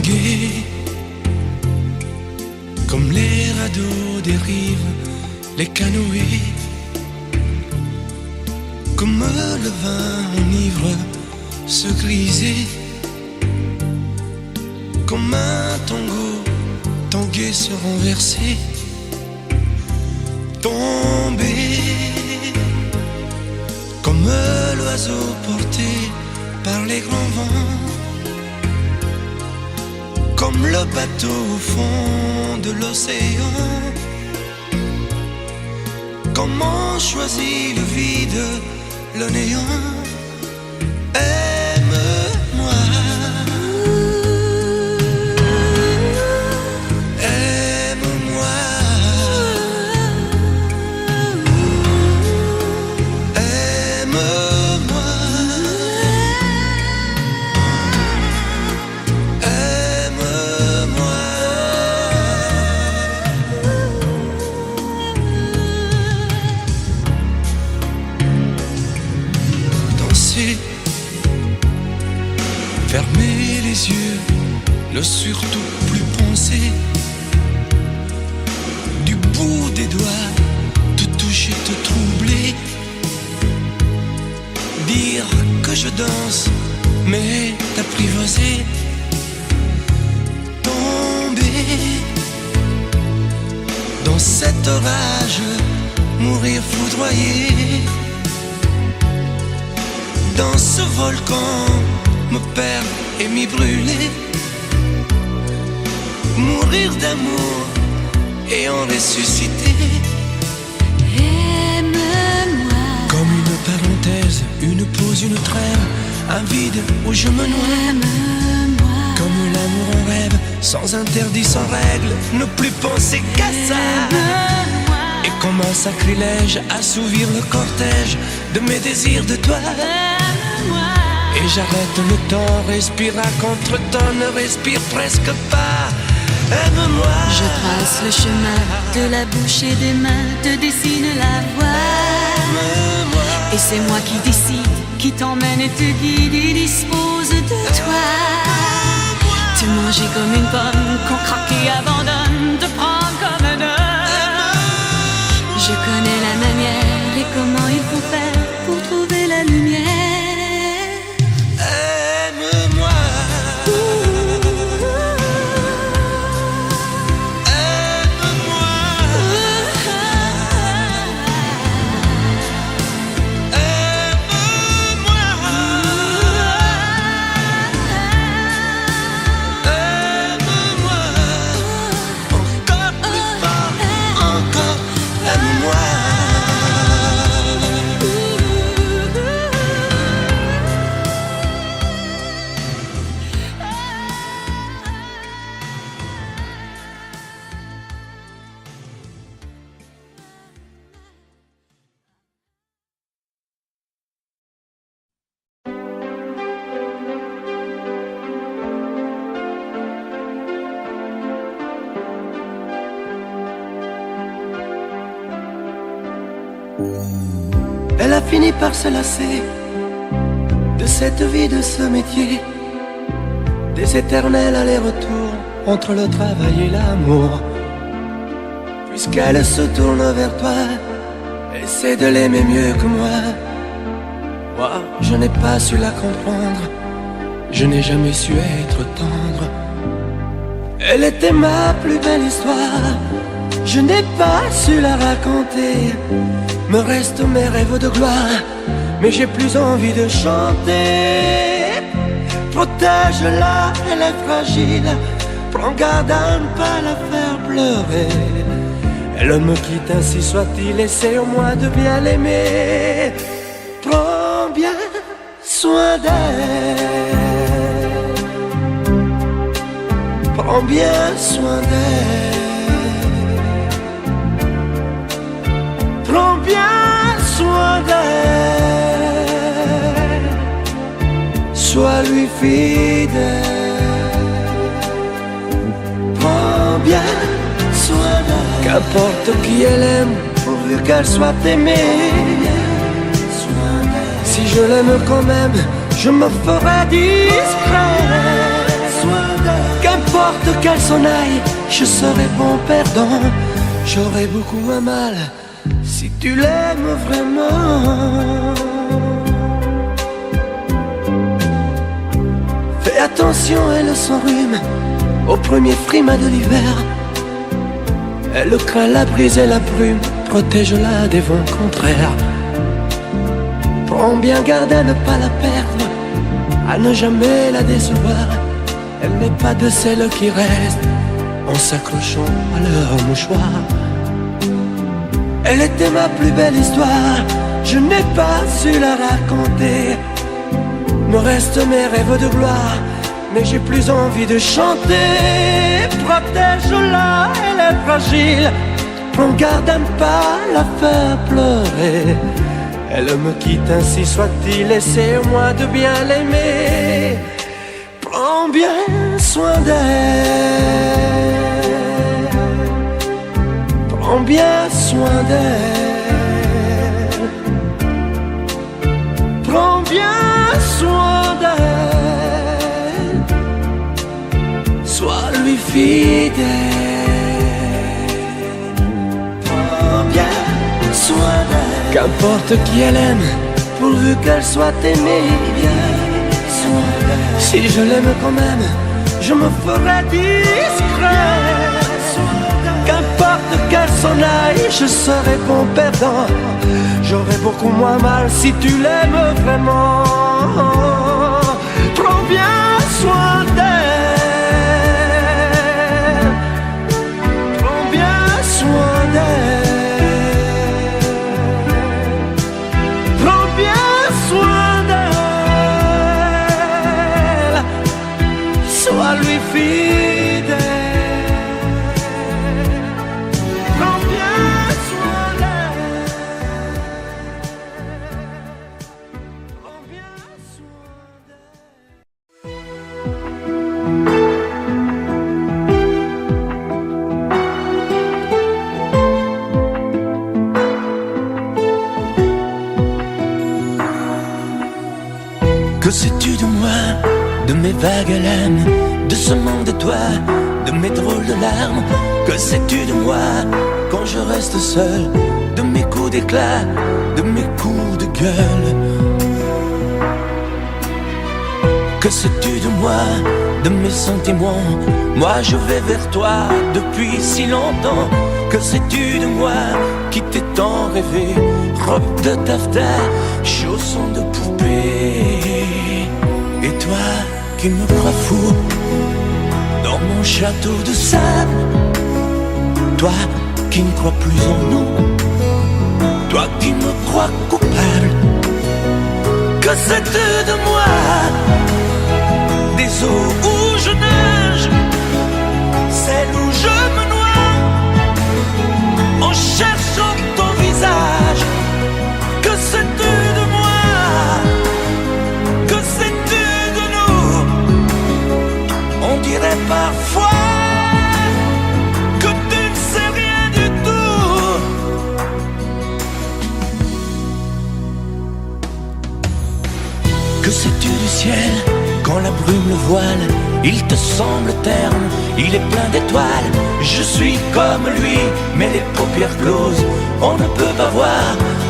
tanguer, comme les radeaux des rives, les canoës, comme le vin enivre se griser, comme un tango tanguer se renverser, tomber, comme l'oiseau porté par les grands vents, comme le bateau au fond de l'océan. Comment choisit le vide, le néant? Aime-moi, aime-moi, aime-moi, aime-moi. Danser, fermer les yeux, ne surtout plus penser, du bout des doigts, te toucher, te troubler, dire que je danse, mais t'apprivoiser, tomber dans cet orage, mourir foudroyé, dans ce volcan, me perdre et m'y brûler, mourir d'amour et en ressusciter. Aime-moi, Comme une parenthèse, une pause, une trêve, un vide où je me noie. aime-moi, Comme l'amour en rêve, sans interdit, sans règle, ne plus penser qu'à ça. aime-moi, Et comme un sacrilège, assouvir le cortège de mes désirs de toi. aime-moi. Et j'arrête le temps, respire à contre-temps, ne respire presque pas. Aime-moi. Je trace le chemin de la bouche et des mains, te dessine la voie. Aime-moi. Et c'est moi qui décide, qui t'emmène et te guide et dispose de toi. Te manger comme une pomme, qu'on craque et abandonne, te prendre comme un homme. Je connais la manière et comment il faut faire pour trouver la lumière. Aime-moi. Elle a fini par se lasser de cette vie, de ce métier, des éternels allers-retours entre le travail et l'amour. Puisqu'elle se tourne vers toi, essaie de l'aimer mieux que moi. Moi, je n'ai pas su la comprendre, je n'ai jamais su être tendre. Elle était ma plus belle histoire, je n'ai pas su la raconter. Me restent mes rêves de gloire, mais j'ai plus envie de chanter. Protège-la, elle est fragile, prends garde à ne pas la faire pleurer. Elle me quitte, ainsi soit-il, essaie au moins de bien l'aimer. Prends bien soin d'elle, prends bien soin d'elle. Prends bien soin d'elle, sois lui fidèle. Prends bien soin d'elle, qu'importe qui elle aime, pourvu qu'elle soit aimée. Si je l'aime quand même, je me ferai discret. Qu'importe Qu'importe qu'elle s'en aille, je serai bon perdant. J'aurai beaucoup à mal si tu l'aimes vraiment. Fais attention, elle s'enrhume au premier frima de l'hiver. Elle craint la brise et la brume, protège-la des vents contraires. Prends bien garde à ne pas la perdre, à ne jamais la décevoir. Elle n'est pas de celles qui restent en s'accrochant à leur mouchoir. Elle était ma plus belle histoire, je n'ai pas su la raconter. Me restent mes rêves de gloire, mais j'ai plus envie de chanter. Protège-la, elle est fragile, prends garde à ne pas la faire pleurer. Elle me quitte, ainsi soit-il, essaie-moi de bien l'aimer. Prends bien soin d'elle, prends bien soin d'elle, prends bien soin d'elle, sois lui fidèle. Prends bien soin d'elle, qu'importe qui elle aime, pourvu qu'elle soit aimée. Si je l'aime quand même, je me ferai discret. Qu'importe qu'elle s'en aille, je serai bon perdant. J'aurai beaucoup moins mal si tu l'aimes vraiment. Prends bien soin d'elle, prends bien soin d'elle, prends bien soin d'elle, sois lui fidèle. Prends bien soin d'elle, prends bien soin d'elle. Que sais-tu de moi, de mes vagues lames, de ce monde de toi, de mes drôles de larmes? Que sais-tu de moi quand je reste seul, de mes coups d'éclat, de mes coups de gueule? Que sais-tu de moi, de mes sentiments? Moi je vais vers toi depuis si longtemps. Que sais-tu de moi qui t'ai tant rêvé? Robe de taffetas, chaussons de poupée. Et toi qui me crois fou dans mon château de sable, toi qui ne crois plus en nous, toi qui me crois coupable. Que sais-tu de moi, des eaux où je nage, celles où je me noie en cherchant ton visage? Que sais-tu de moi, que sais-tu de nous? On dirait parfois que tu ne sais rien du tout. Que sais-tu du ciel quand la brume le voile? Il te semble terne, il est plein d'étoiles. Je suis comme lui, mais les paupières closes, on ne peut pas voir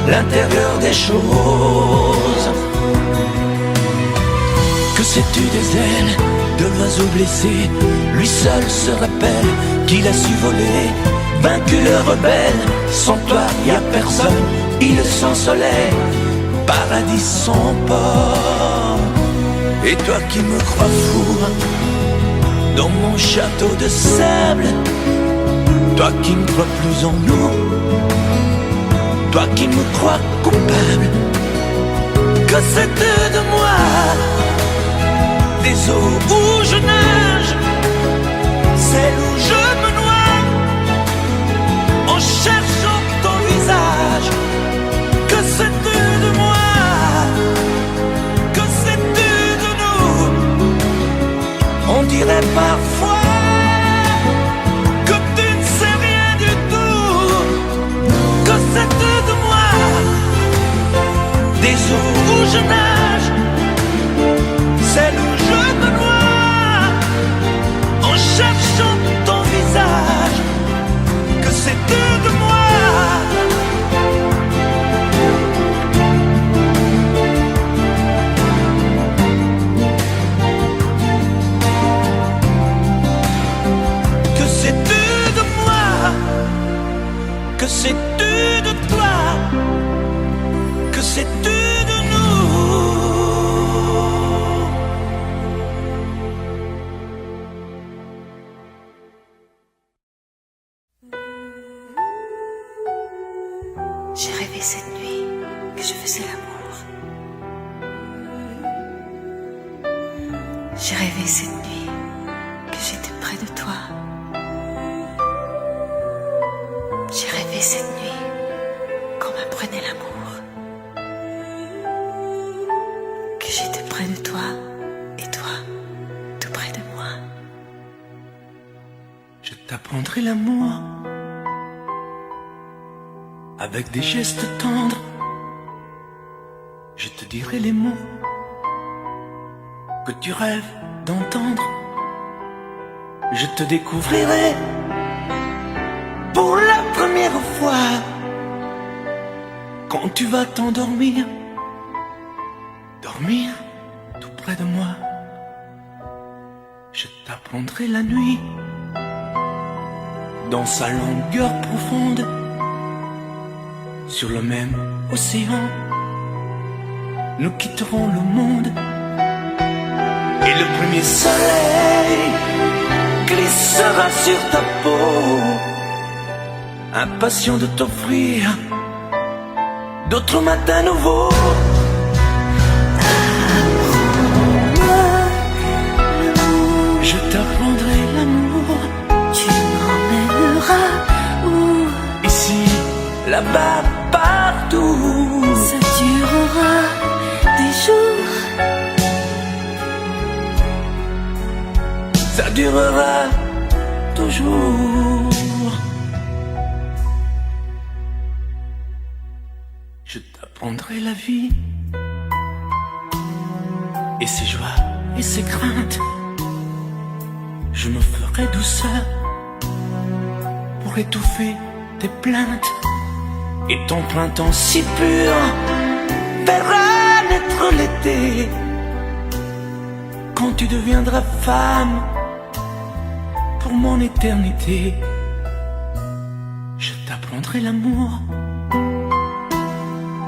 l'intérieur des choses. Que sais-tu des ailes de l'oiseau blessé? Lui seul se rappelle qu'il a su voler. Vaincu le rebelle, sans toi y a personne. Île sans soleil, paradis sans port. Et toi qui me crois fou dans mon château de sable, toi qui ne crois plus en nous, toi qui me crois coupable. Que sais-tu de moi, des eaux où je nage, celles où je me noie en cherchant ton visage? Que sais-tu de moi, que sais-tu de nous? On dirait parfois que tu ne sais rien du tout. Que sais-tu de moi, des eaux où je nage, celles où je me noie en cherchant rêvé cette nuit que je faisais l'amour. J'ai rêvé cette nuit que j'étais près de toi. J'ai rêvé cette nuit qu'on m'apprenait l'amour. Que j'étais près de toi et toi tout près de moi. Je t'apprendrai l'amour avec des gestes tendres. Je te dirai les mots que tu rêves d'entendre. Je te découvrirai pour la première fois quand tu vas t'endormir, dormir tout près de moi. Je t'apprendrai la nuit dans sa longueur profonde, sur le même océan. Nous quitterons le monde et le premier soleil glissera sur ta peau, impatient de t'offrir d'autres matins nouveaux. Je t'apprendrai l'amour. Tu m'emmèneras où? Ici, là-bas, partout. Ça durera des jours. Ça durera toujours. Je t'apprendrai la vie et ses joies et ses craintes. Je me ferai douceur pour étouffer tes plaintes. Et ton printemps si pur verra naître l'été quand tu deviendras femme pour mon éternité. Je t'apprendrai l'amour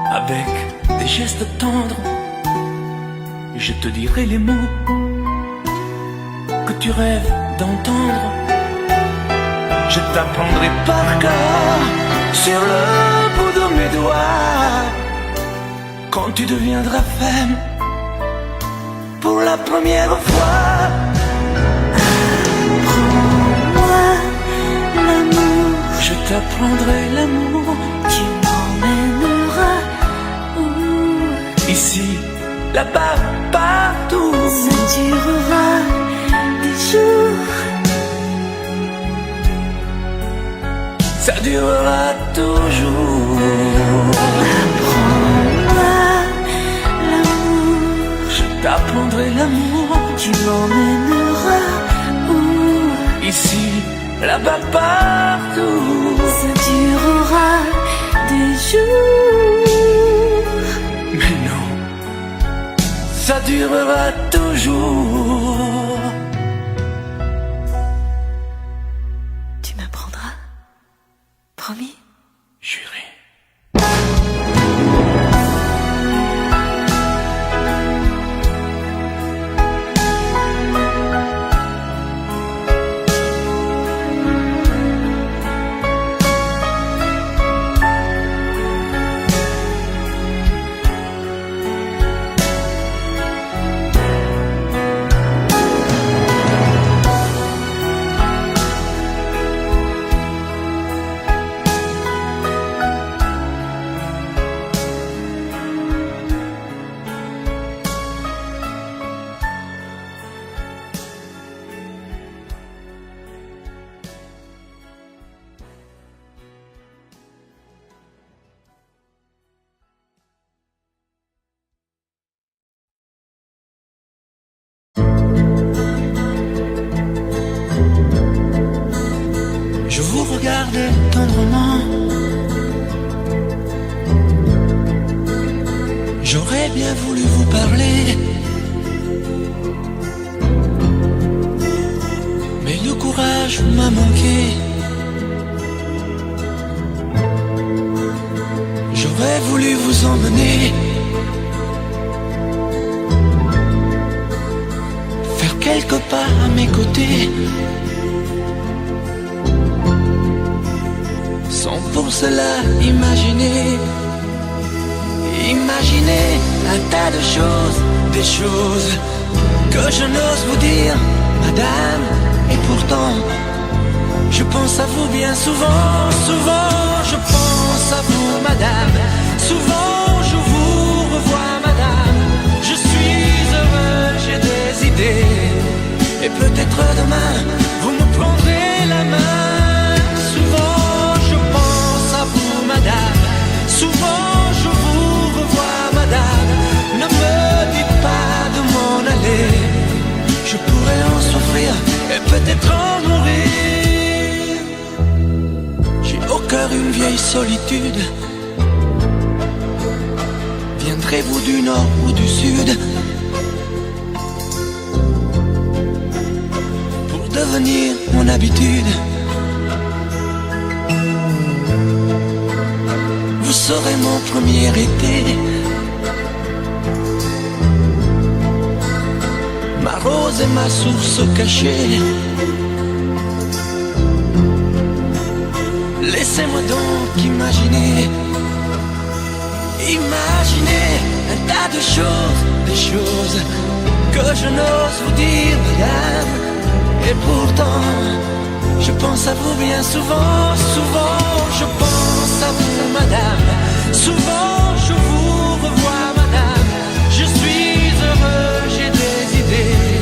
avec des gestes tendres. Je te dirai les mots que tu rêves d'entendre. Je t'apprendrai par cœur sur le bout de mes doigts quand tu deviendras femme pour la première fois. Apprends-moi l'amour. Je t'apprendrai l'amour. Tu m'emmèneras où? Ici, là-bas, partout. Ça durera des jours. Ça durera toujours. Apprends-moi l'amour. Je t'apprendrai l'amour. Tu m'emmèneras où? Ici, là-bas, partout. Ça durera des jours. Mais non, ça durera toujours. Tu m'apprendras? Promis? Juré. Je vous regarde tendrement. J'aurais bien voulu vous parler, mais le courage m'a manqué. J'aurais voulu vous emmener, faire quelques pas à mes côtés, sans pour cela imaginer Imaginez un tas de choses, des choses que je n'ose vous dire, madame. Et pourtant, je pense à vous bien souvent, souvent. Je pense à vous, madame. Souvent, je vous revois, madame. Je suis heureux, j'ai des idées. Et peut-être demain, vous me prendrez la main. Souvent, je pense à vous, madame. Souvent, je vous revois, madame. Ne me dites pas de m'en aller. Je pourrais en souffrir et peut-être en mourir. J'ai au cœur une vieille solitude. Viendrez-vous du nord ou du sud pour devenir mon habitude? Vous serez mon premier été, ma rose et ma source cachée. Laissez-moi donc imaginer, imaginer un tas de choses, des choses que je n'ose vous dire, madame. Et pourtant, je pense à vous bien souvent, souvent. Je pense à vous, madame. Souvent, je vous revois, madame. Je suis heureux, j'ai des idées.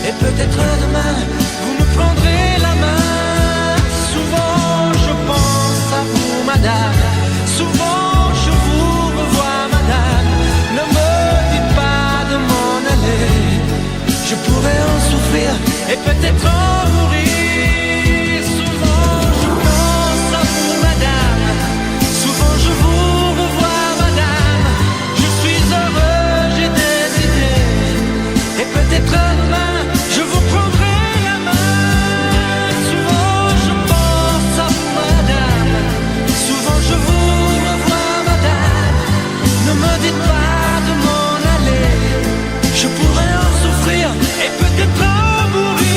Et peut-être demain, vous me prendrez la main. Souvent, je pense à vous, madame. Souvent, je vous revois, madame. Ne me dites pas de m'en aller. Je pourrais en souffrir et peut-être en mourir. Souvent, je pense à vous, madame. Souvent, je vous revois, madame. Je suis heureux, j'ai des idées. Et peut-être demain, je vous prendrai la main. Souvent, je pense à vous, madame. Souvent, je vous revois, madame. Ne me dites pas de m'en aller. Je pourrais en souffrir et peut-être en mourir.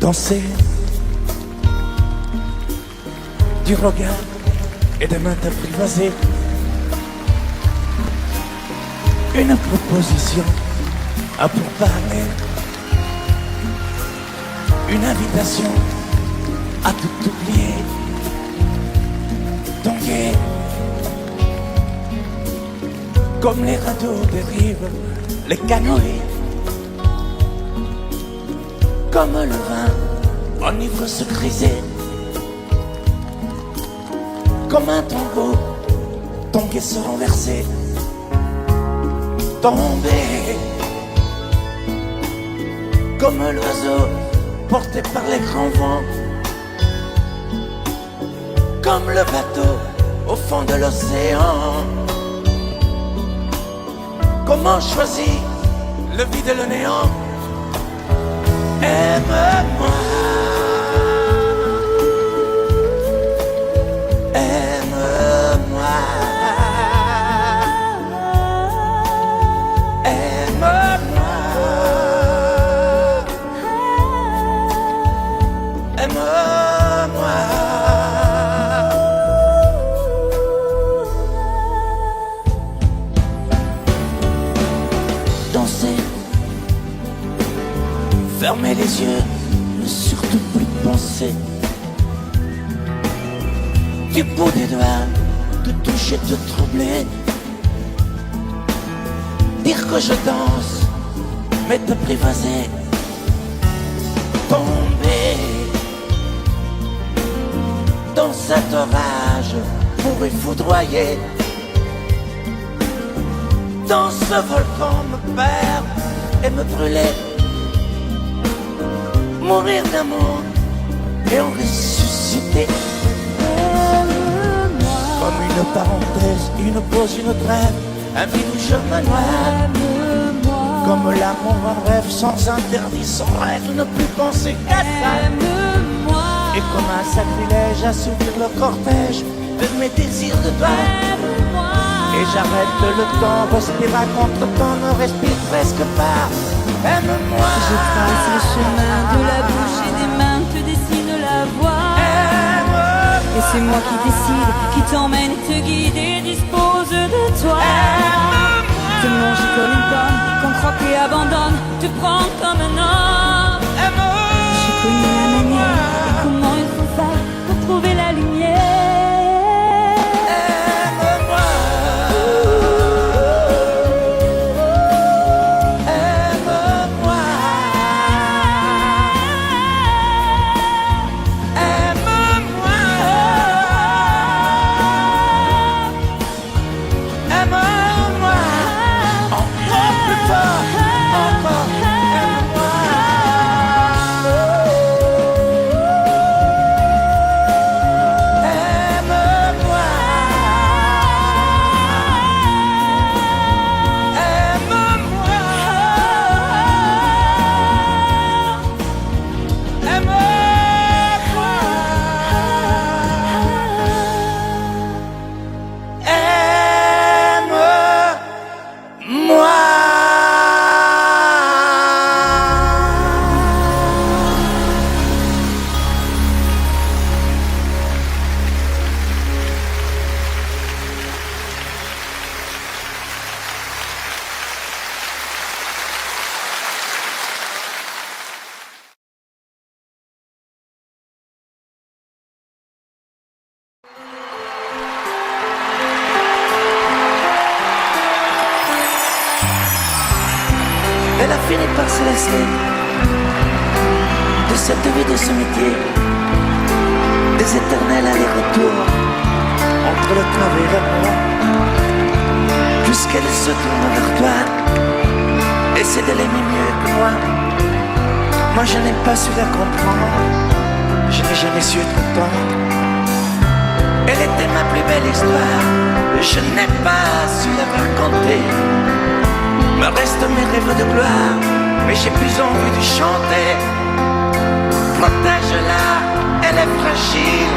Danser du regard et des mains apprivoisées. Une proposition à pourparler. Une invitation à tout oublier. Tanguer comme les radeaux des rives, les canoës. Comme le vin enivre se griser. Comme un tango, tanguer se renverser. Tomber comme l'oiseau porté par les grands vents. Comme le bateau au fond de l'océan. Comment choisir le vide et le néant? Aime-moi, aime-moi, aime-moi, aime-moi. Danser Fermer les yeux, ne surtout plus penser. Du bout des doigts, te toucher, te troubler. Dire que je danse, mais te privaser. Tomber dans cet orage pour y foudroyer. Dans ce volcan me perdre et me brûler. Mourir d'amour et en ressusciter. Comme une parenthèse, une pause, une trêve, un vide où je me noie. Comme l'amour en rêve, sans interdit, sans règle, ne plus penser qu'à ça. Et comme un sacrilège, assouvir le cortège de mes désirs de toi. Et j'arrête le temps, respire à contre-temps, ne respire presque pas. Aime-moi. Je trace le chemin de la bouche et des mains te dessine la voie. Et c'est moi qui décide, qui t'emmène, te guide et dispose de toi. Te mange comme une pomme, qu'on croque et abandonne, te prends comme un homme. Je connais la manière et comment il faut faire pour trouver la lumière. Elle a fini par se lasser de cette vie, de ce métier, des éternels allers-retours entre le travail et l'amour. Puisqu'elle se tourne vers toi, essaie de l'aimer mieux que moi. Moi je n'ai pas su la comprendre, je n'ai jamais su être content. Elle était ma plus belle histoire, je n'ai pas su la raconter. Me restent mes rêves de gloire, mais j'ai plus envie de chanter. Protège-la, elle est fragile.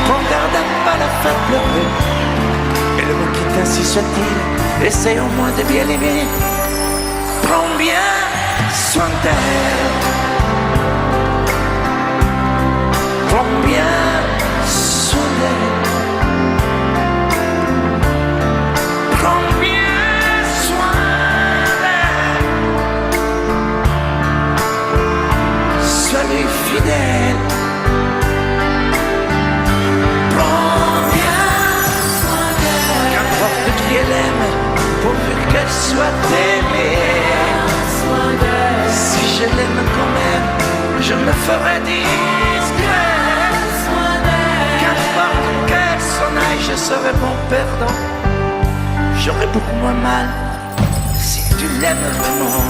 Prends garde à pas la faire pleurer. Elle me quitte ainsi soit-il, essaye au moins de bien l'aimer. Prends bien soin d'elle. Prends bien soin d'elle. Prends bien soin d'elle. Sois-lui fidèle. Prends bien soin d'elle. Qu'importe qui elle aime, pourvu qu'elle soit aimée. Si je l'aime quand même, je me ferai discret. Qu'importe qu'elle s'en aille, je serai bon perdant. J'aurai beaucoup moins mal si tu l'aimes vraiment.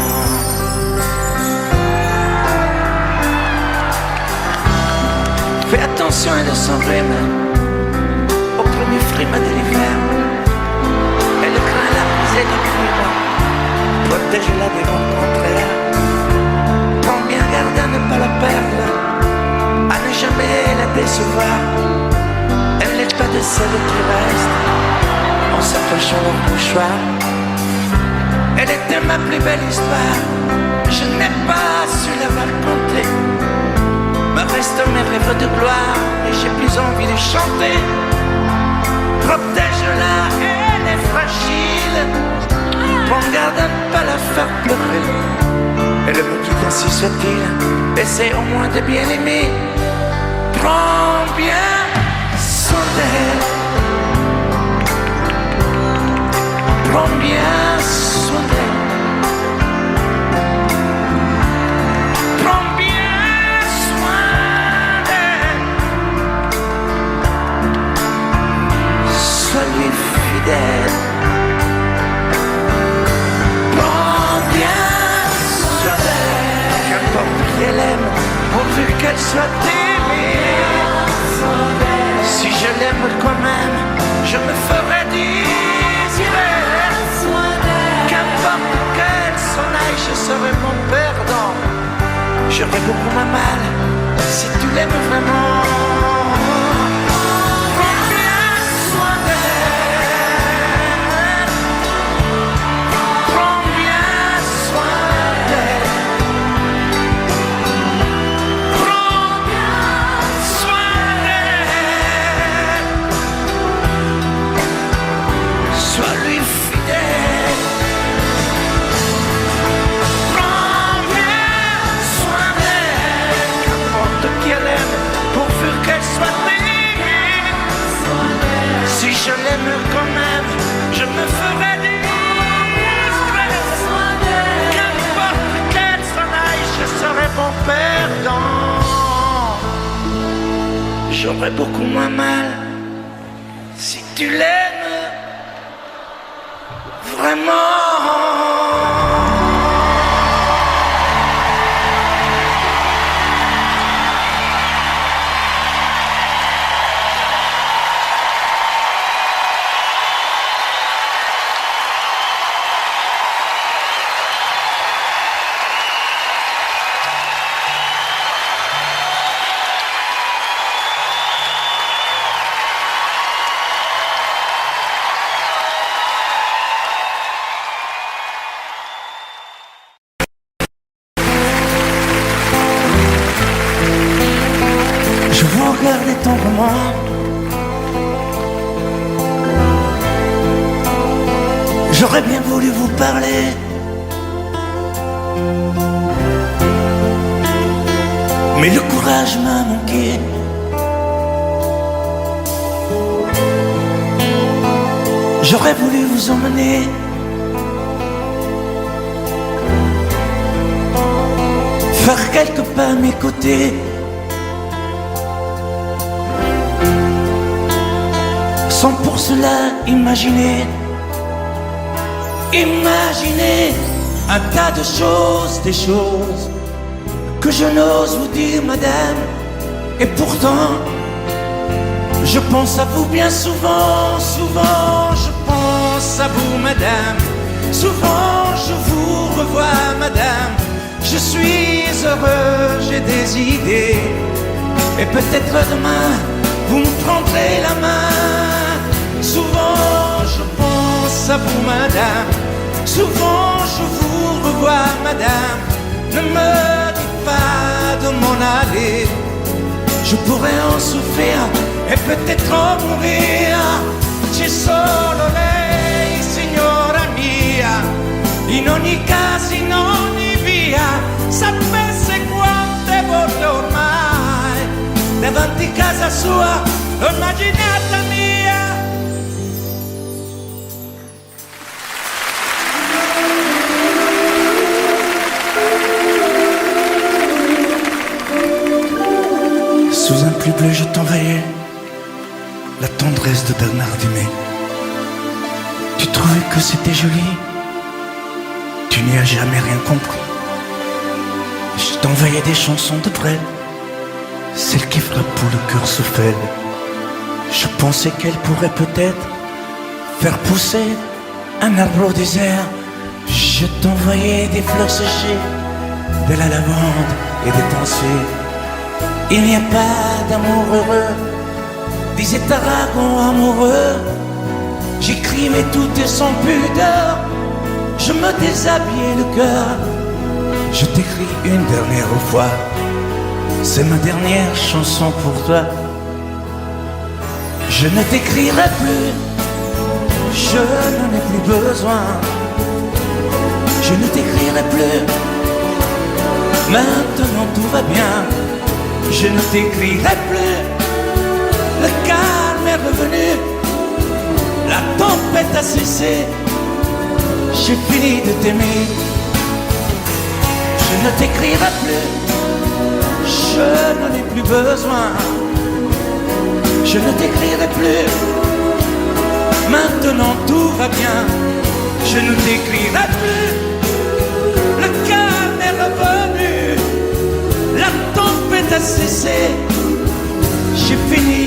Fais attention à son rhume, au premier frime de l'hiver. Elle craint la brisée du crime, protège-la des vents contraires. Prends bien garde à ne pas la perdre, à ne jamais la décevoir. Elle n'est pas de celles qui restent en s'attachant leur mouchoir. Elle était ma plus belle histoire, je n'ai pas su la raconter. Me restent mes rêves de gloire, et j'ai plus envie de chanter. Protège-la, elle est fragile. prends garde à ne pas la faire pleurer. Elle me quitte ainsi soit-il, essaie au moins de bien l'aimer. Prends bien soin d'elle. Prends bien soin d'elle. Prends bien soin d'elle. Sois-lui fidèle. Prends bien soin d'elle. Qu'importe qui elle aime, pourvu qu'elle soit aimée. Si je l'aime quand même, je me ferai désirer. Qu'importe qu'elle s'en aille, je serai mon perdant. J'aurais beaucoup moins mal si tu l'aimes vraiment. Prends bien soin d'elle. Prends bien soin d'elle. Prends bien soin d'elle. Sois-lui fidèle. Prends bien soin d'elle. Qu'importe qui elle aime, pourvu qu'elle soit aimée. Si je l'aime quand même, je me ferai discret. Qu'importe qu'elle s'en aille, je serai bon perdant. J'aurais beaucoup moins mal si tu l'aimes vraiment. Je vous regardais tendrement. J'aurais bien voulu vous parler. Mais le courage m'a manqué. J'aurais voulu vous emmener faire quelques pas à mes côtés. Sans pour cela imaginer un tas de choses, des choses que je n'ose vous dire, madame. Et pourtant, je pense à vous bien souvent, souvent je pense à vous, madame. Souvent je vous revois, madame. Je suis heureux, j'ai des idées. Et peut-être demain, vous me prendrez la main. Souvent je pense à vous, madame. Souvent je vous revois, madame. Ne me dites pas de m'en aller. Je pourrais en souffrir e peut-être en mourir. C'è solo lei, signora mia. In ogni caso, in ogni via. Sapesse quante volte ormai davanti casa sua l'ho immaginata mia. Sous un pli bleu je t'envoyais la tendresse de Bernard Dumay. Tu trouvais que c'était joli, tu n'y as jamais rien compris. Je t'envoyais des chansons de Brel, celles qui frappent où le cœur se fêle. Je pensais qu'elle pourrait peut-être faire pousser un arbre au désert. Je t'envoyais des fleurs séchées, de la lavande et des pensées. Il n'y a pas d'amour heureux, disait Aragon amoureux. J'écrivais tout et sans pudeur, je me déshabillais le cœur. Je t'écris une dernière fois, c'est ma dernière chanson pour toi. Je ne t'écrirai plus, je n'en ai plus besoin. je ne t'écrirai plus. Maintenant tout va bien, je ne t'écrirai plus. Le calme est revenu, la tempête a cessé. J'ai fini de t'aimer, je ne t'écrirai plus. Je n'en ai plus besoin, je ne t'écrirai plus. Maintenant tout va bien, je ne t'écrirai plus. Le calme est revenu, la tempête a cessé. J'ai fini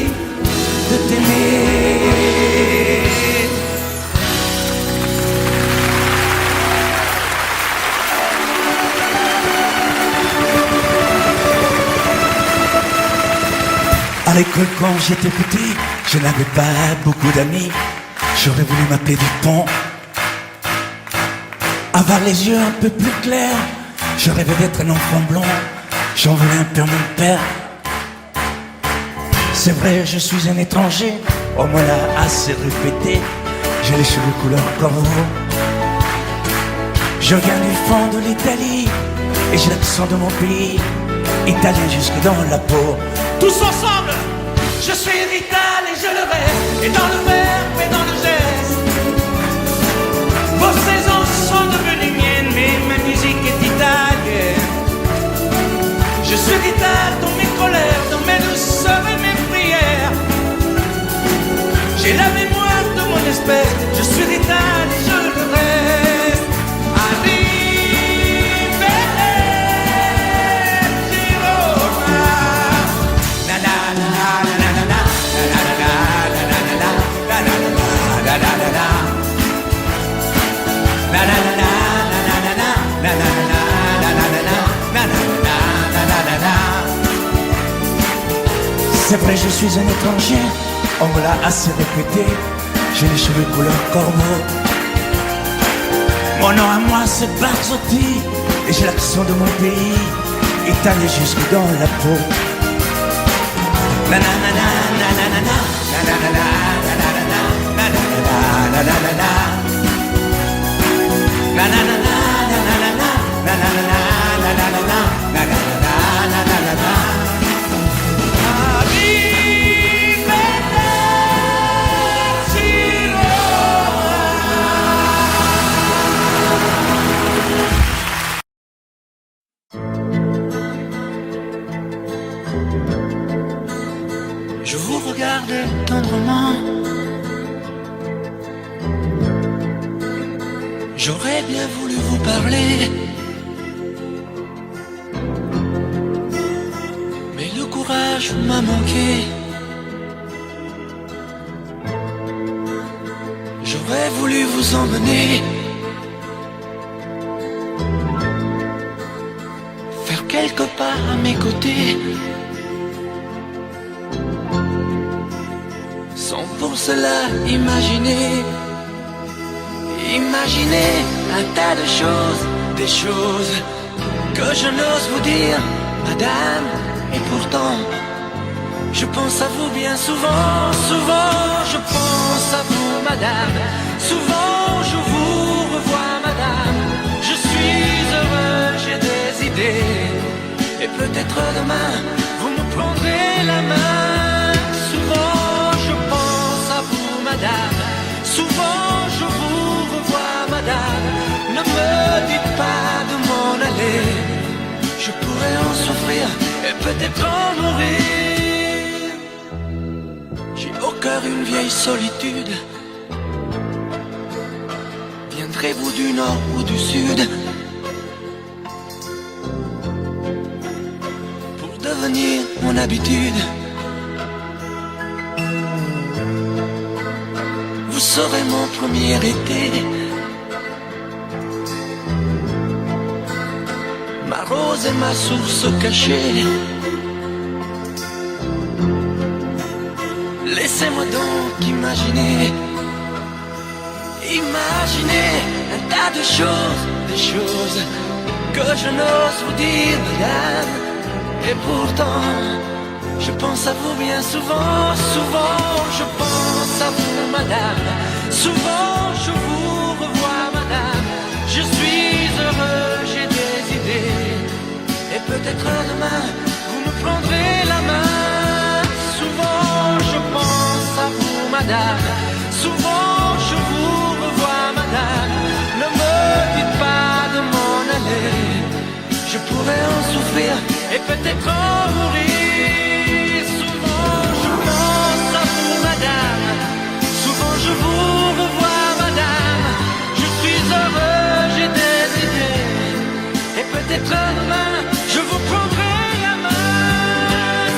de t'aimer. À l'école quand j'étais petit, je n'avais pas beaucoup d'amis. J'aurais voulu m'appeler Dupont, avoir les yeux un peu plus clairs. Je rêvais d'être un enfant blond, j'en voulais un peu à mon père. C'est vrai, je suis un étranger, on me l'a assez répété. J'ai les cheveux couleur corbeau, je viens du fond de l'Italie et j'ai l'accent de mon pays, italien jusque dans la peau. Tous ensemble, je suis vital et je le reste, et dans le verbe et dans le geste. Vos saisons sont devenues miennes, mais ma musique est italienne. Je suis vital dans mes colères, dans mes douceurs et mes prières. J'ai la mémoire de mon espèce, je suis vital et je le reste. C'est vrai, je suis un étranger, on me l'a assez répété. J'ai les cheveux couleur corbeau. Mon nom à moi c'est Barzotti, et j'ai l'accent de mon pays, italien jusque dans la peau. Je vous regarde tendrement. J'aurais bien voulu vous parler, mais le courage m'a manqué. J'aurais voulu vous emmener, faire quelque part à mes côtés, sans pour cela imaginer un tas de choses, des choses que je n'ose vous dire, madame. Et pourtant, je pense à vous bien souvent, souvent je pense à vous, madame. Souvent je vous revois, madame. Je suis heureux, j'ai des idées, et peut-être demain vous me prendrez la main. Souvent je pense à vous, madame. Souvent je vous revois, madame. Ne me dites pas de m'en aller, je pourrais en souffrir et peut-être en mourir. J'ai au cœur une vieille solitude. Viendrez-vous du nord ou du sud pour devenir mon habitude? Vous serez mon premier été, ma rose et ma source cachée. Laissez-moi donc imaginer un tas de choses, des choses que je n'ose vous dire, madame. Et pourtant, je pense à vous bien souvent, souvent je pense à vous, madame. Souvent je vous revois, madame. Je suis peut-être demain, vous me prendrez la main. Souvent je pense à vous, madame. Souvent je vous revois, madame. Ne me dites pas de m'en aller. Je pourrais en souffrir et peut-être en mourir. Souvent je pense à vous, madame. Souvent je vous revois, madame. Je suis heureux, j'ai des idées. Et peut-être demain, je vous prendrai la main.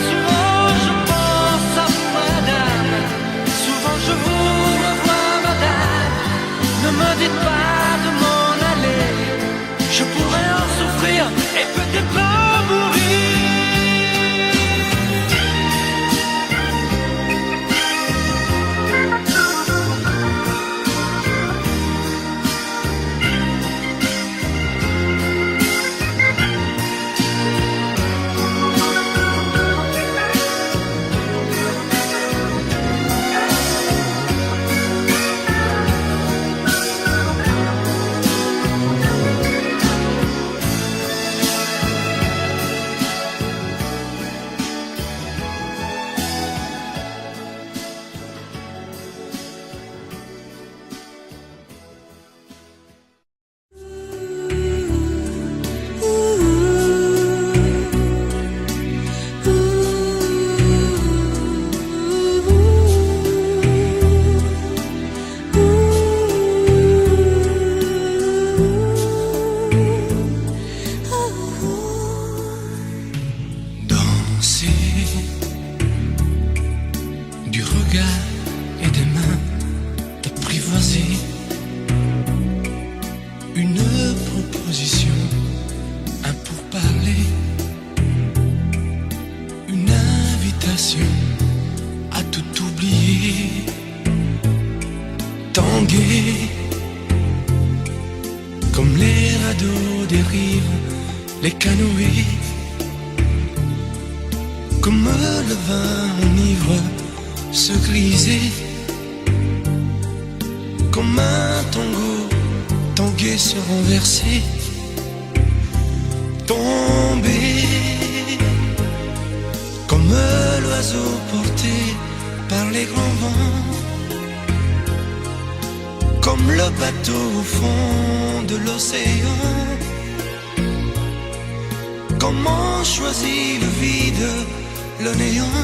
Souvent je pense à vous, madame. Souvent je vous revois, madame. Ne me dites pas de m'en aller. Je pourrais en souffrir et peut-être en mourir. Du regard et des mains t'apprivoiser. Une proposition, un pourparler, une invitation à tout oublier. Tanguer comme les radeaux des rives, les canoës, comme le vin enivre, se griser, comme un tango, tanguer, se renverser, tomber, comme l'oiseau porté par les grands vents, comme le bateau au fond de l'océan. Comment choisit le vide, le néant?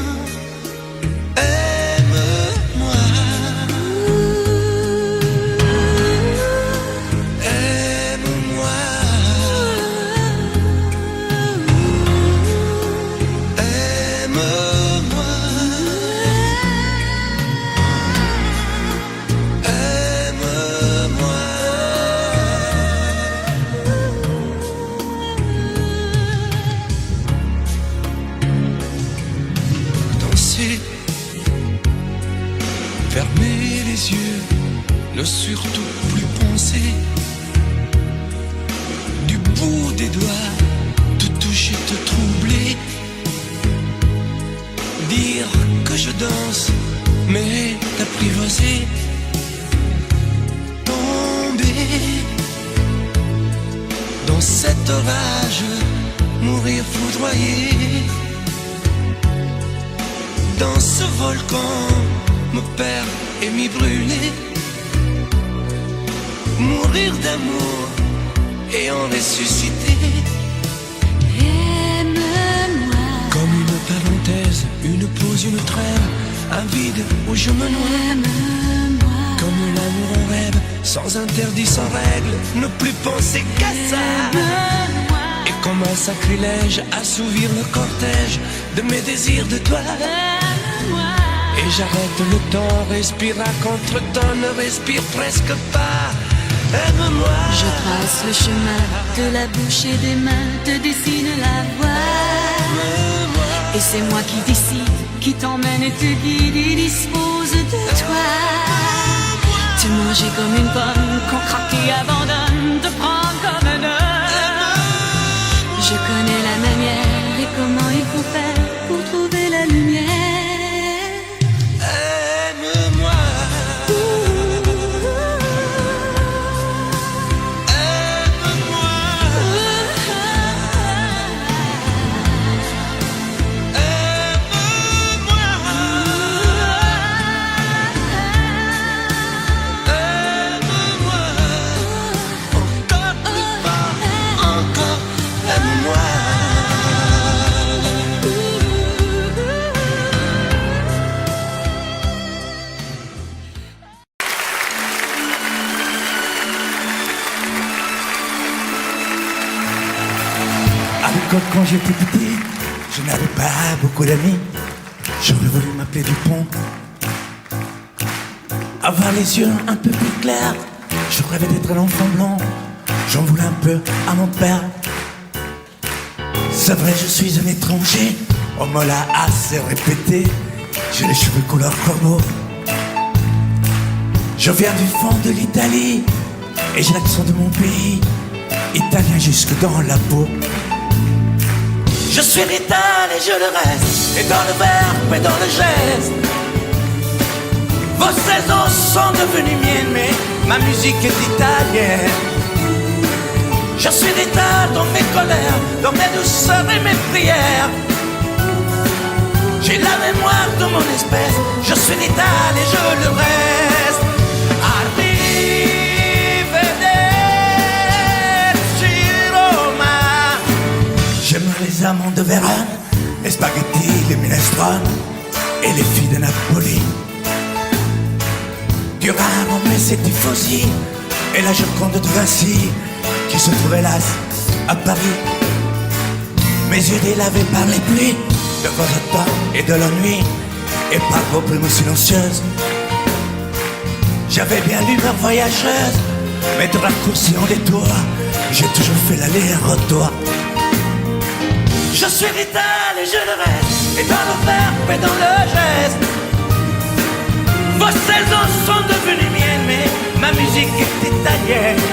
Aime-moi, aime-moi, aime-moi, aime-moi. Danser, fermer les yeux, ne surtout plus penser. Du bout des doigts, te toucher, te troubler. Dire que je danse, mais t'apprivoiser. Tomber dans cet orage, mourir foudroyé. Dans ce volcan, me perdre et m'y brûler. Mourir d'amour et en ressusciter. Aime-moi. Comme une parenthèse, une pause, une trêve, un vide où je me noie. Aime-moi. Comme l'amour en rêve, sans interdit, sans règle, ne plus penser qu'à ça. Aime-moi. Et comme un sacrilège, assouvir le cortège de mes désirs de toi. Aime-moi. Et j'arrête le temps, respire à contre-temps, ne respire presque pas. Aime-moi. Je trace le chemin de la bouche et des mains, te dessine la voie. Aime-moi. Et c'est moi qui décide, qui t'emmène et te guide et dispose de toi. Te manger comme une pomme qu'on craque et abandonne, te prendre comme un homme. Je connais la manière et comment il faut faire pour trouver la lumière. Aime-moi. Aime-moi. l'école quand j'étais petit, je n'avais pas beaucoup d'amis. J'aurais voulu m'appeler Dupont, avoir les yeux un peu plus clairs. Je rêvais d'être un enfant blanc, j'en voulais un peu à mon père. C'est vrai, je suis un étranger, on me l'a assez répété. J'ai les cheveux couleur corbeau. Je viens du fond de l'Italie et j'ai l'accent de mon pays, italien jusque dans la peau. Je suis rital et je le reste, et dans le verbe et dans le geste. Vos saisons sont devenues miennes, mais ma musique est italienne. Je suis rital dans mes colères, dans mes douceurs et mes prières. J'ai la mémoire de mon espèce, je suis rital et je le reste. Arrivederci Roma. J'aime les amandes de Vérone, les spaghettis, les minestrone et les filles de Napoli. Durand, mais c'est Tifosi et la Joconde de Vinci qui se trouve hélas à Paris. Mes yeux délavés par les pluies de vos automnes et de l'ennui et par vos plumes silencieuses. J'avais bien l'humeur voyageuse, mais de raccourcis en détour, j'ai toujours fait l'aller-retour. Je suis rital et je le reste, et dans le verbe et dans le geste. Vos saisons sont devenues miennes, mais ma musique est italienne.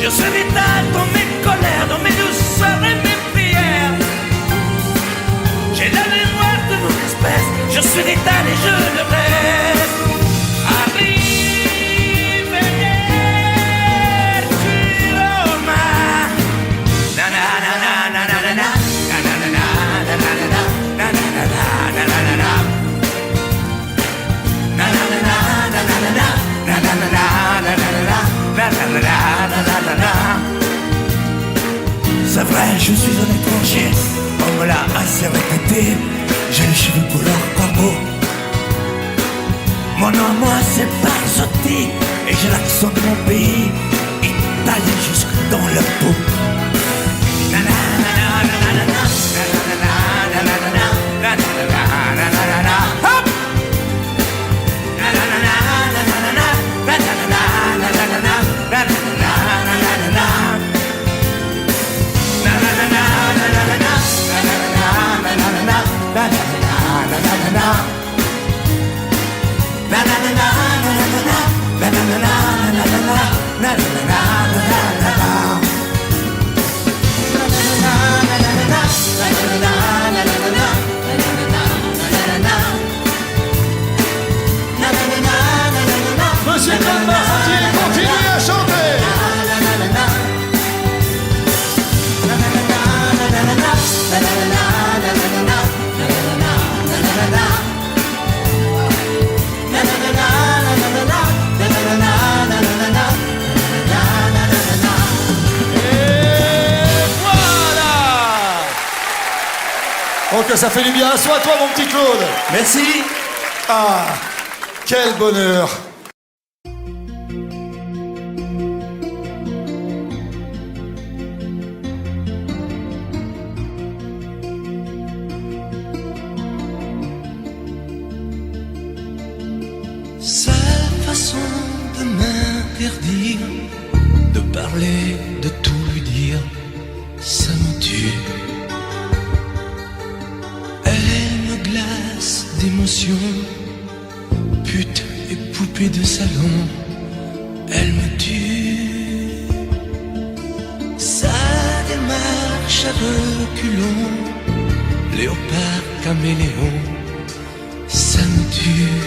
Je suis rital dans mes colères, dans mes douceurs et mes prières. J'ai la mémoire de mon espèce, je suis rital et je le reste. Arrivederci Roma. Na na na na na na na na na na na na na na na na na na. C'est vrai, je suis un étranger, on me l'a assez répété. J'ai les cheveux couleur corbeau. Mon nom, moi, c'est Barzotti, et j'ai l'accent de mon pays, italien jusque dans le peau. Hop! Monsieur Claude Barzotti, continuez à chanter. Oh, que ça fait du bien. Assois-toi, mon petit Claude. Merci. Ah, quel bonheur. Sa façon de m'interdire de parler, de tout lui dire, ça me tue. Elle me glace d'émotion, pute et poupée de salon, elle me tue. Sa démarche à reculons, léopard caméléon, ça me tue.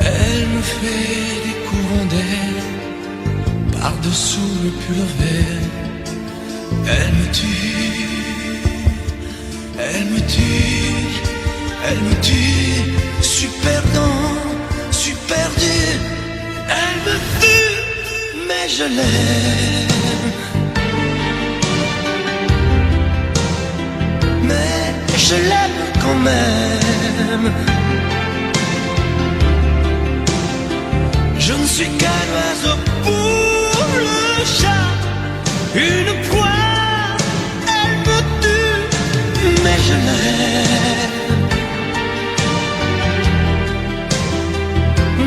Elle me fait des courants d'air par-dessous le pull vert. Elle me tue, elle me tue, elle me tue. Super dans, super dur. Elle me tue, mais je l'aime. Mais je l'aime quand même. Je ne suis qu'un oiseau pour le chat, une je l'aime.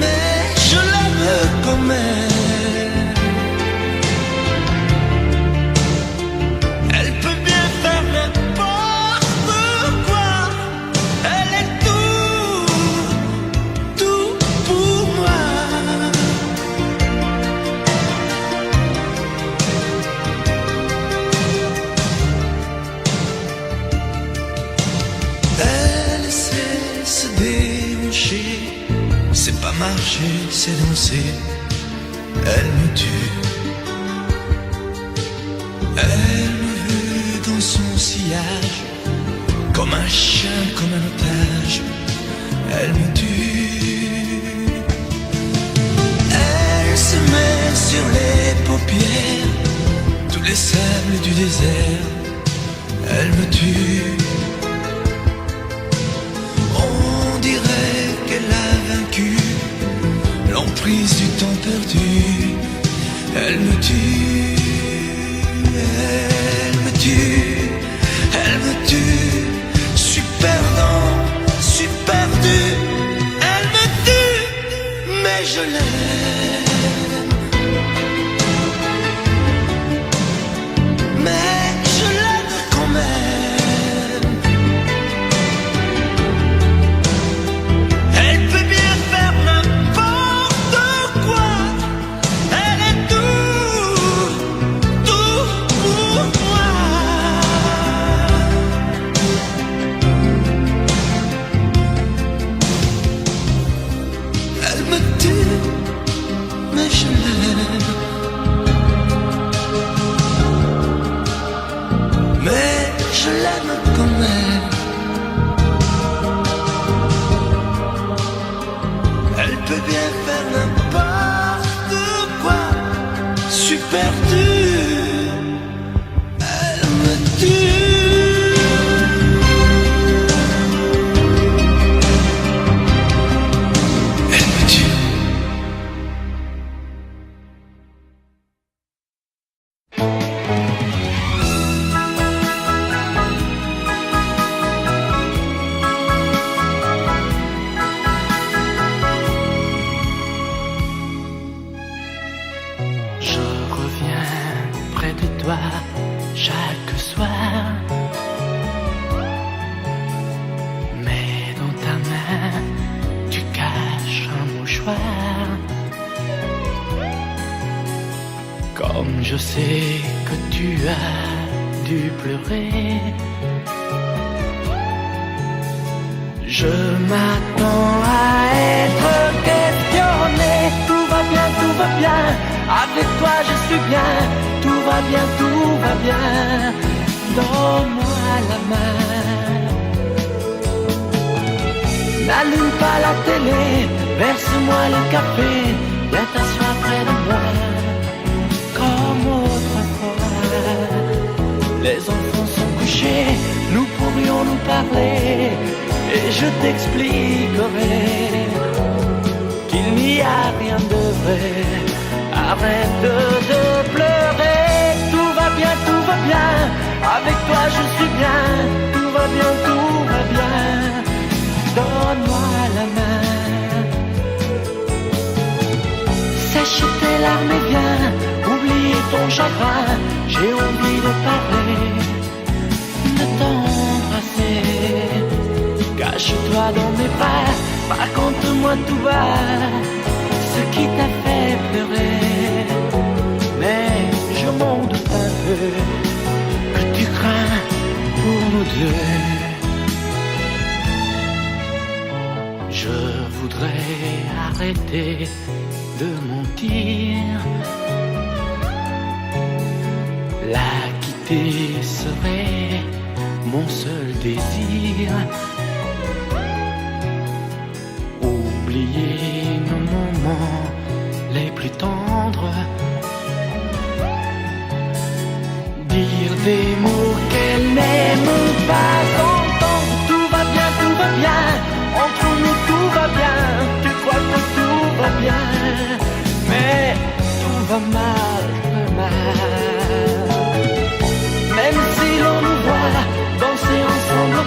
Mais je l'aime quand même. Elle peut bien faire n'importe quoi. Elle est tout pour moi. Elle sait se déhancher. C'est pas marcher, c'est danser. Elle me tue. Elle me veut dans son sillage, comme un chien, comme un otage. Elle me tue. Elle se met sur les paupières tous les sables du désert. Elle me tue. On dirait qu'elle a vaincu l'emprise du temps perdu. Elle me tue. Elle me tue. Elle me tue. Je suis perdant, je suis perdu. Elle me tue, mais je l'aime. Mais je l'aime quand même. Elle peut bien faire n'importe quoi. Elle est tout pour moi. Elle me tue, mais je l'aime. Mais je l'aime quand même. Elle peut bien faire n'importe quoi. Je suis perdu. Elle me tue. Elle me tue. Je reviens près de toi chaque soir. Mais dans ta main, tu caches un mouchoir. Comme je sais que tu as dû pleurer, je m'attends à être questionné. Tout va bien, tout va bien. Avec toi je suis bien. Tout va bien, tout va bien. Donne-moi la main. N'allume pas la télé. Verse-moi le café. Viens t'asseoir près de moi. Comme autrefois. Les enfants sont couchés. Nous pourrions nous parler. Et je t'expliquerai qu'il n'y a rien de vrai. Arrête de pleurer. Tout va bien, tout va bien. Avec toi je suis bien. Tout va bien, tout va bien. Donne-moi la main. Sèche tes larmes et viens. Oublie ton chagrin. J'ai envie de parler, de t'embrasser. Cache-toi dans mes bras. Raconte-moi tout bas ce qui t'a fait pleurer. Mais je m'en doute un peu que tu crains pour nous deux. Je voudrais arrêter de mentir. La quitter serait mon seul désir. Oublier nos moments les plus tendres. Dire des mots qu'elle n'aime pas entendre. Tout va bien, tout va bien. Entre nous tout va bien. Tu crois que tout va bien, mais tout va mal, très mal. Même si l'on nous voit danser ensemble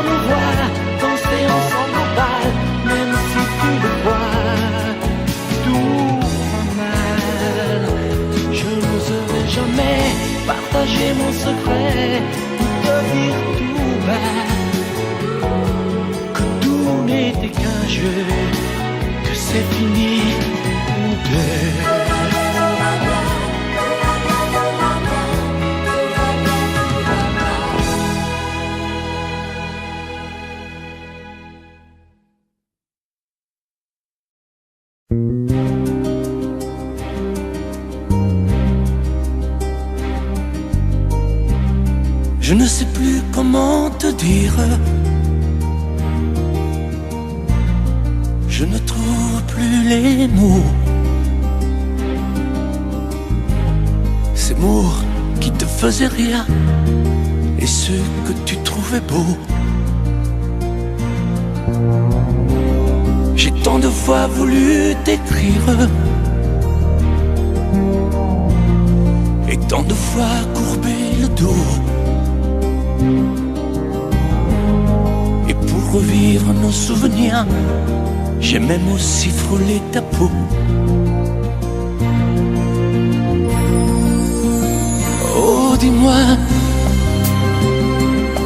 nous voir danser ensemble au bal, même si tu le vois tout mal. Je n'oserais jamais partager mon secret, te dire tout bas que tout n'était qu'un jeu, que c'est fini pour deux. Je ne sais plus comment te dire. Je ne trouve plus les mots. Ces mots qui te faisaient rien et ceux que tu trouvais beaux. J'ai tant de fois voulu t'écrire et tant de fois courbé le dos. Et pour revivre nos souvenirs, j'ai même aussi frôlé ta peau. Oh, dis-moi,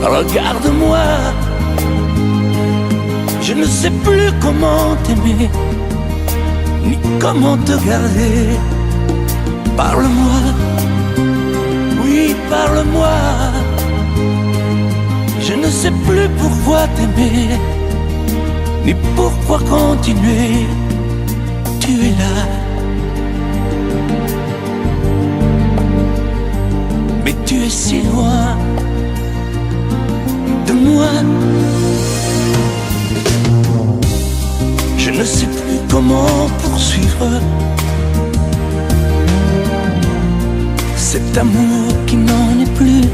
regarde-moi. Je ne sais plus comment t'aimer, ni comment te garder. Parle-moi, oui, parle-moi. Je ne sais plus pourquoi t'aimer, ni pourquoi continuer. Tu es là, mais tu es si loin de moi. Je ne sais plus comment poursuivre cet amour qui n'en est plus.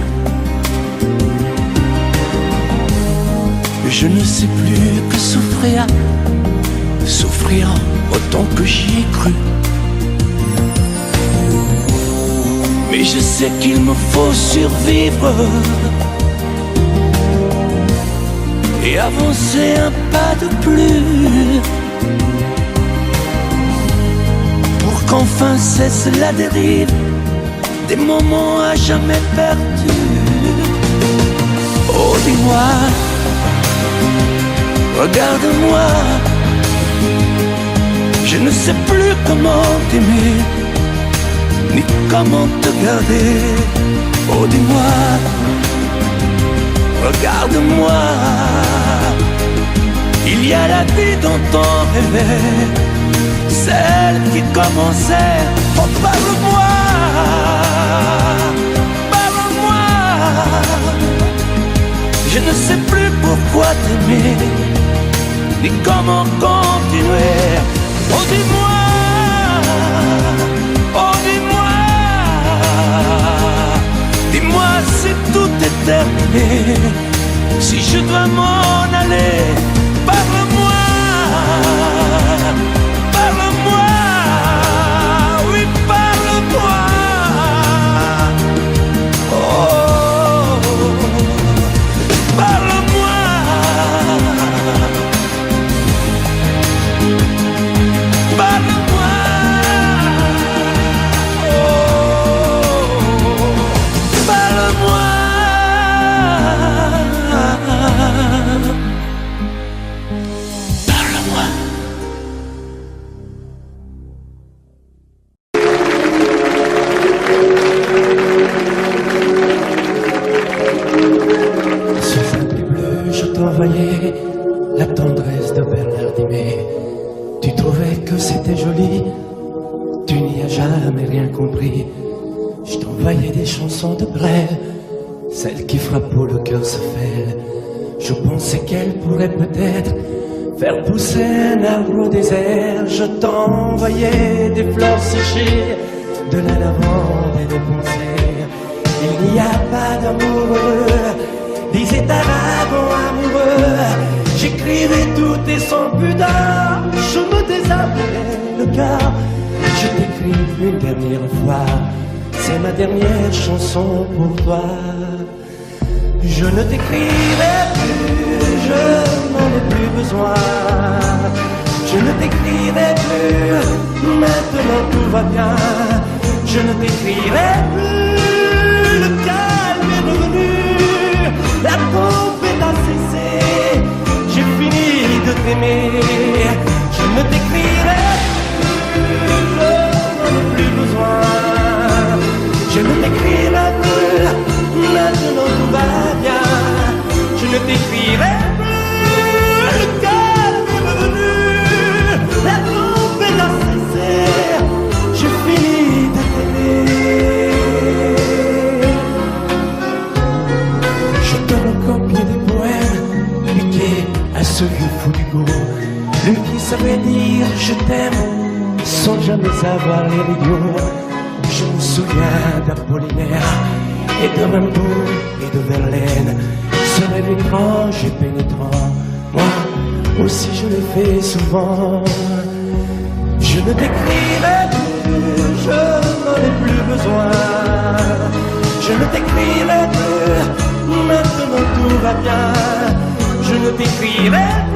Je ne sais plus que souffrir, souffrir autant que j'y ai cru. Mais je sais qu'il me faut survivre et avancer un pas de plus pour qu'enfin cesse la dérive des moments à jamais perdus. Oh, dis-moi, regarde-moi. Je ne sais plus comment t'aimer, ni comment te garder. Oh, dis-moi, regarde-moi. Il y a la vie dont on rêvait, celle qui commençait. Oh, parle-moi, parle-moi. Je ne sais plus pourquoi t'aimer, ni comment continuer. Oh, dis-moi, oh, dis-moi. Dis-moi si tout est terminé, si je dois m'en aller. Parle-moi, parle-moi, oui, parle-moi. Oh, parle-moi, parle-moi. Oh, parle-moi. T'envoyais la tendresse de Bernardimé. Tu trouvais que c'était joli, tu n'y as jamais rien compris. Je t'envoyais des chansons de Brel, celles qui frappent où le cœur se fêle. Je pensais qu'elles pourraient peut-être faire pousser un arbre au désert. Je t'envoyais des fleurs séchées, de la lavande et des pensées. Il n'y a pas d'amour heureux, disait un wagon amoureux. J'écrivais tout et sans pudeur, je me déshabillais le cœur. Je t'écris une dernière fois, c'est ma dernière chanson pour toi. Je ne t'écrirai plus bien. Je ne t'écrirai plus, le calme est revenu, la tempête a cessé, j'ai fini de t'aimer. Je ne t'écrirai plus, je n'en ai plus besoin. Je ne t'écrirai plus, maintenant tout va bien. Je ne t'écrirai plus, le calme est revenu, la tempête a cessé, j'ai fini de t'aimer. Je te recopiais des poèmes piqués à ce vieux fou d'Hugo, lui qui savait dire je t'aime sans jamais avoir l'air idiot. Je me souviens d'Apollinaire et de Rimbaud et de Verlaine, ce rêve étrange et pénétrant, moi aussi je l'ai fait souvent. Je ne t'écrirai plus, je n'en ai plus besoin. Je ne t'écrirai plus, maintenant tout va bien. Je ne t'écrirai plus.